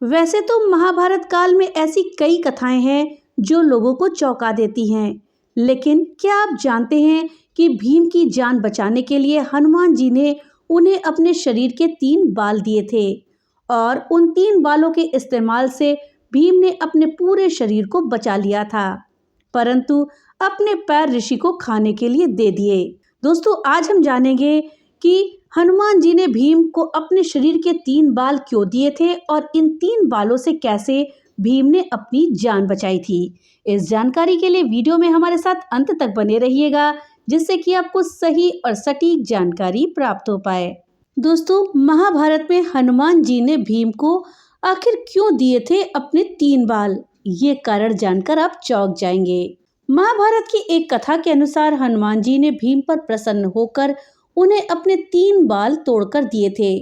वैसे तो महाभारत काल में ऐसी कई कथाएं हैं जो लोगों को चौंका देती हैं, लेकिन क्या आप जानते हैं कि भीम की जान बचाने के लिए हनुमान जी ने उन्हें अपने शरीर के 3 बाल दिए थे और उन 3 बालों के इस्तेमाल से भीम ने अपने पूरे शरीर को बचा लिया था, परंतु अपने पैर ऋषि को खाने के लिए दे दिए। दोस्तों, आज हम जानेंगे कि हनुमान जी ने भीम को अपने शरीर के 3 बाल क्यों दिए थे और इन 3 बालों से कैसे भीम ने अपनी जान बचाई थी। इस जानकारी के लिए वीडियो में हमारे साथ अंत तक बने रहिएगा, जिससे कि आपको सही और सटीक जानकारी प्राप्त हो पाए। दोस्तों, महाभारत में हनुमान जी ने भीम को आखिर क्यों दिए थे अपने 3 बाल, ये कारण जानकर आप चौंक जाएंगे। महाभारत की एक कथा के अनुसार हनुमान जी ने भीम पर प्रसन्न होकर उन्हें अपने 3 बाल तोड़कर दिए थे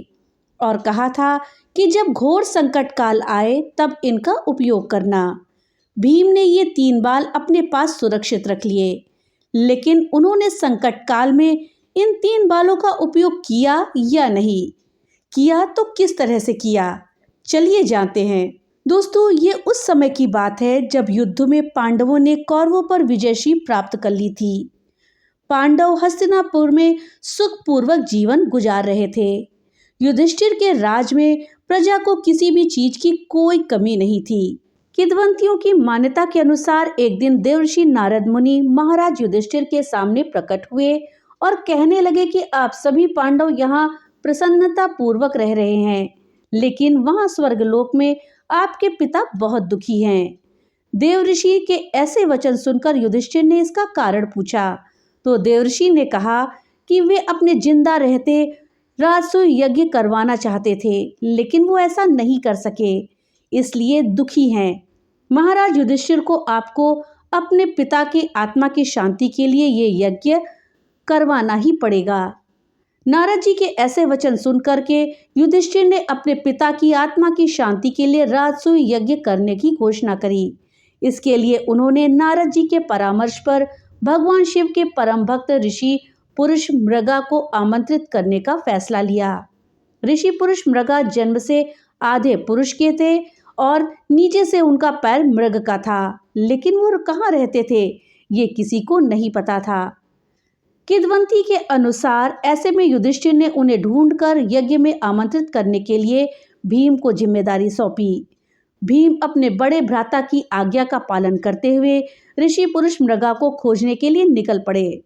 और कहा था कि जब घोर संकट काल आए तब इनका उपयोग करना। भीम ने ये 3 बाल अपने पास सुरक्षित रख लिए, लेकिन उन्होंने संकट काल में इन 3 बालों का उपयोग किया या नहीं किया, तो किस तरह से किया, चलिए जानते हैं। दोस्तों, ये उस समय की बात है जब युद्ध में पांडवों ने कौरवों पर विजयश्री प्राप्त कर ली थी। पांडव हस्तिनापुर में सुखपूर्वक जीवन गुजार रहे थे। युधिष्ठिर के राज में प्रजा को किसी भी चीज की कोई कमी नहीं थी। किंवदंतियों की मान्यता के अनुसार एक दिन देवर्षि नारद मुनि महाराज युधिष्ठिर के सामने प्रकट हुए और कहने लगे कि आप सभी पांडव यहाँ प्रसन्नता पूर्वक रह रहे हैं, लेकिन वहाँ स्वर्गलोक में आपके पिता बहुत दुखी हैं। देवर्षि के ऐसे वचन सुनकर युधिष्ठिर ने इसका कारण पूछा, तो देवर्षि ने कहा कि वे अपने जिंदा रहते राजसूय यज्ञ करवाना चाहते थे, लेकिन वो ऐसा नहीं कर सके, इसलिए दुखी हैं। महाराज युधिष्ठिर को आपको अपने पिता की आत्मा की शांति के लिए ये यज्ञ करवाना ही पड़ेगा। नारद जी के ऐसे वचन सुनकर के युधिष्ठिर ने अपने पिता की आत्मा की शांति के लिए राजसूय यज्ञ करने की घोषणा करी। इसके लिए उन्होंने नारद जी के परामर्श पर भगवान शिव के परम भक्त ऋषि पुरुष मृगा को आमंत्रित करने का फैसला लिया। ऋषि पुरुष मृगा जन्म से आधे पुरुष के थे और नीचे से उनका पैर मृग का था, लेकिन वो कहाँ रहते थे ये किसी को नहीं पता था। किंवदंती के अनुसार ऐसे में युधिष्ठिर ने उन्हें ढूंढकर यज्ञ में आमंत्रित करने के लिए भीम को जिम्मेदारी सौंपी। भीम अपने बड़े भ्राता की आज्ञा का पालन करते हुए ऋषि पुरुष मृगा को खोजने के लिए निकल पड़े।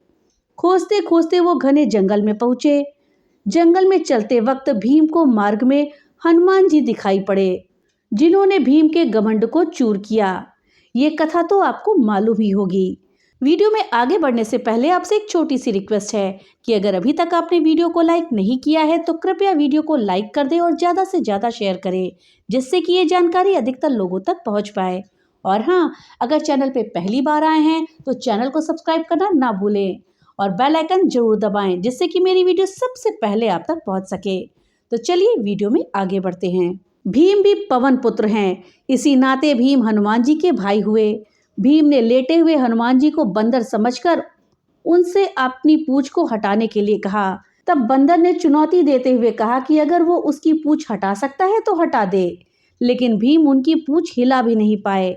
खोजते खोजते वो घने जंगल में पहुंचे। जंगल में चलते वक्त भीम को मार्ग में हनुमान जी दिखाई पड़े, जिन्होंने भीम के घमंड को चूर किया। ये कथा तो आपको मालूम ही होगी। वीडियो में आगे बढ़ने से पहले आपसे एक छोटी सी रिक्वेस्ट है कि अगर अभी तक आपने वीडियो को लाइक नहीं किया है तो कृपया वीडियो को लाइक कर दें और ज़्यादा से ज़्यादा शेयर करें, जिससे कि ये जानकारी अधिकतर लोगों तक पहुंच पाए। और हाँ, अगर चैनल पे पहली बार आए हैं तो चैनल को सब्सक्राइब करना ना भूलें और बेल आइकन जरूर दबाएं, जिससे कि मेरी वीडियो सबसे पहले आप तक पहुँच सके। तो चलिए वीडियो में आगे बढ़ते हैं। भीम भी पवन पुत्र हैं, इसी नाते भीम हनुमान जी के भाई हुए। भीम ने लेटे हुए हनुमान जी को बंदर समझकर उनसे अपनी पूंछ को हटाने के लिए कहा। तब बंदर ने चुनौती देते हुए कहा कि अगर वो उसकी पूंछ हटा सकता है तो हटा दे, लेकिन भीम उनकी पूंछ हिला भी नहीं पाए।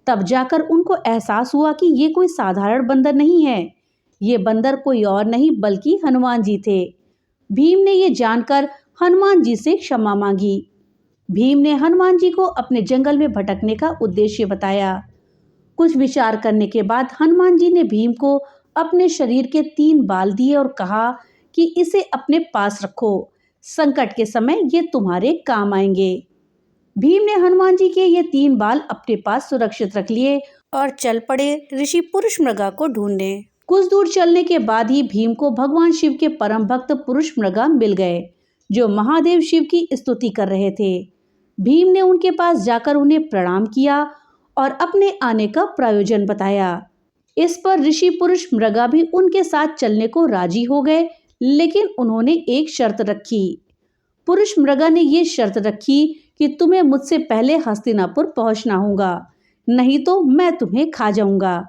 तब जाकर उनको एहसास हुआ कि ये कोई साधारण बंदर नहीं है, ये बंदर कोई और नहीं बल्कि हनुमान जी थे। भीम ने ये जानकर हनुमान जी से क्षमा मांगी। भीम ने हनुमान जी को अपने जंगल में भटकने का उद्देश्य बताया। कुछ विचार करने के बाद हनुमान जी ने भीम को अपने शरीर के 3 बाल दिए और कहा कि इसे अपने पास रखो, संकट के समय ये तुम्हारे काम आएंगे। भीम ने हनुमान जी के ये 3 बाल अपने पास सुरक्षित रख लिए और चल पड़े ऋषि पुरुष मृगा को ढूंढने। कुछ दूर चलने के बाद ही भीम को भगवान शिव के परम भक्त पुरुष मृगा मिल गए, जो महादेव शिव की स्तुति कर रहे थे। भीम ने उनके पास जाकर उन्हें प्रणाम किया और अपने आने का प्रयोजन बताया। इस पर ऋषि पुरुष मृगा भी उनके साथ चलने को राजी हो गए, लेकिन उन्होंने एक शर्त रखी। पुरुष मृगा ने ये शर्त रखी कि तुम्हें मुझसे पहले हस्तिनापुर पहुंचना होगा, नहीं तो मैं तुम्हें खा जाऊंगा।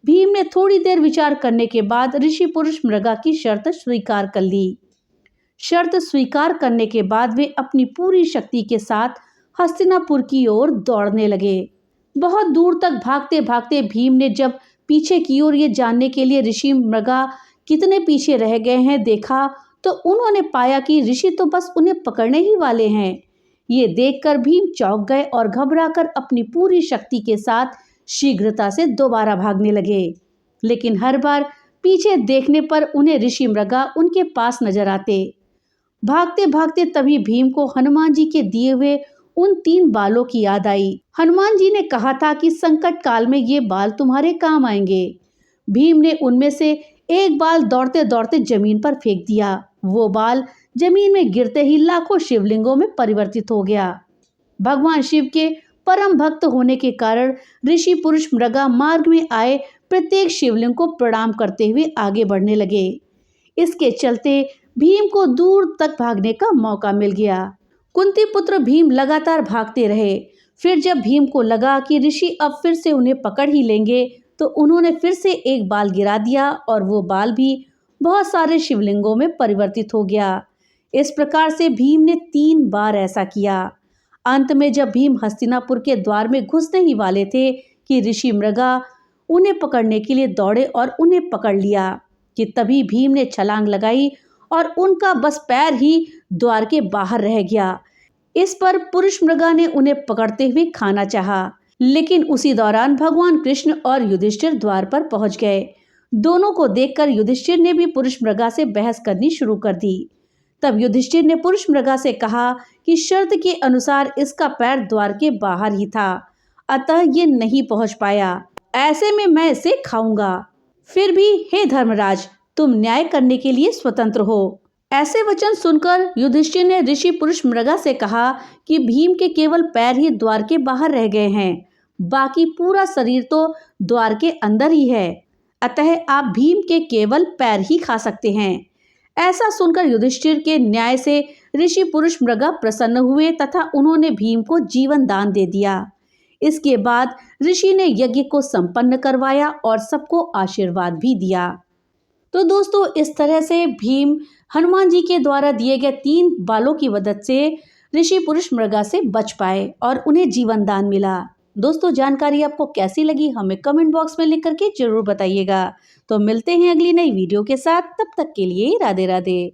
भीम ने थोड़ी देर विचार करने के बाद ऋषि पुरुष मृगा की शर्त स्वीकार कर ली। शर्त स्वीकार करने के बाद वे अपनी पूरी शक्ति के साथ हस्तिनापुर की ओर दौड़ने लगे। बहुत दूर तक भागते भागते भीम ने जब पीछे की ओर ये जानने के लिए ऋषि मृगा कितने पीछे रह गए हैं देखा, तो उन्होंने पाया कि ऋषि तो बस उन्हें पकड़ने ही वाले हैं। ये देखकर भीम चौंक गए और घबराकर अपनी पूरी शक्ति के साथ शीघ्रता से दोबारा भागने लगे। लेकिन हर बार पीछे देखने पर उन्हें ऋषि मृगा उनके पास नजर आते। भागते भागते तभी भीम को हनुमान जी के दिए हुए उन 3 बालों की याद आई। हनुमान जी ने कहा था कि संकट काल में ये बाल तुम्हारे काम आएंगे। भीम ने उनमें से एक बाल दौड़ते दौड़ते जमीन पर फेंक दिया। वो बाल जमीन में गिरते ही लाखों शिवलिंगों में परिवर्तित हो गया। भगवान शिव के परम भक्त होने के कारण ऋषि पुरुष मृगा मार्ग में आए प्रत्येक शिवलिंग को प्रणाम करते हुए आगे बढ़ने लगे। इसके चलते भीम को दूर तक भागने का मौका मिल गया। कुंती पुत्र भीम लगातार भागते रहे। फिर जब भीम को लगा कि ऋषि अब फिर से उन्हें पकड़ ही लेंगे, तो उन्होंने फिर से एक बाल गिरा दिया और वो बाल भी बहुत सारे शिवलिंगों में परिवर्तित हो गया। इस प्रकार से भीम ने 3 बार ऐसा किया। अंत में जब भीम हस्तिनापुर के द्वार में घुसने ही वाले थे कि ऋषि मृगा उन्हें पकड़ने के लिए दौड़े और उन्हें पकड़ लिया, कि तभी भीम ने छलांग लगाई और उनका बस पैर ही द्वार के बाहर रह गया। इस पर पुरुष मृगा ने उन्हें पकड़ते हुए खाना चाहा, लेकिन उसी दौरान भगवान कृष्ण और युधिष्ठिर द्वार पर पहुंच गए। दोनों को देखकर युधिष्ठिर ने भी पुरुष मृगा से बहस करनी शुरू कर दी। तब युधिष्ठिर ने पुरुष मृगा से कहा कि शर्त के अनुसार इसका पैर द्वार के बाहर ही था, अतः ये नहीं पहुंच पाया। ऐसे में मैं इसे खाऊंगा। फिर भी हे धर्मराज, तुम न्याय करने के लिए स्वतंत्र हो। ऐसे वचन सुनकर युधिष्ठिर ने ऋषि पुरुष मृगा से कहा कि भीम के केवल पैर ही द्वार के बाहर रह गए हैं, बाकी पूरा शरीर तो द्वार के अंदर ही है, अतः आप भीम के केवल पैर ही खा सकते हैं। ऐसा सुनकर युधिष्ठिर के न्याय से ऋषि पुरुष मृगा प्रसन्न हुए तथा उन्होंने भीम को जीवन दान दे दिया। इसके बाद ऋषि ने यज्ञ को संपन्न करवाया और सबको आशीर्वाद भी दिया। तो दोस्तों, इस तरह से भीम हनुमान जी के द्वारा दिए गए 3 बालों की मदद से ऋषि पुरुष मृगा से बच पाए और उन्हें जीवन दान मिला। दोस्तों, जानकारी आपको कैसी लगी हमें कमेंट बॉक्स में लिख करके जरूर बताइएगा। तो मिलते हैं अगली नई वीडियो के साथ, तब तक के लिए राधे राधे।